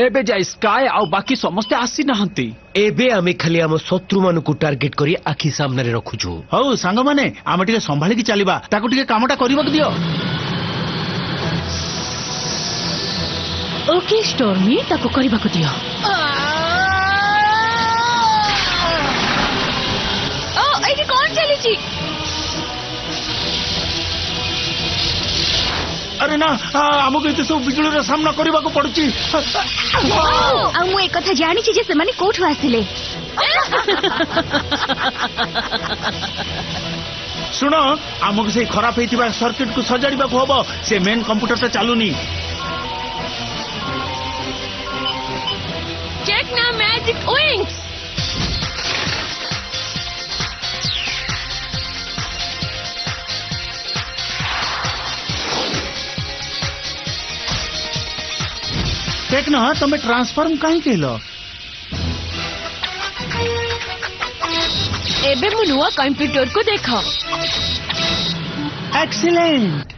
एबे जाई स्काई आउ बाकी समस्ते आसी नाहंती एबे आमे खाली आम शत्रु मानकु टार्गेट करी आखि सामने रखुछु। हौ सांग माने आमे टिके संभाली की चलीबा ताकू टिके कामटा करबा दियो। ओके स्टॉर्मी ताको करबा को दियो। ओ एठी कोन चली छी? अरे ना हमको एते सब बिजुली सामना करबा को पड़ुची। आ मु एक कथा जानि छी जे से माने कोठु आसिले। सुनो हमको से खराब हेतिबा सर्किट को सजाड़ीबा को हबो से मेन कंप्यूटर ता चालूनी। चेक ना मैजिक विंग्स। टेक ना तमे ट्रांसफॉर्म काहे केलो? एबे मु नुआ कंप्यूटर को देखो। एक्सीलेंट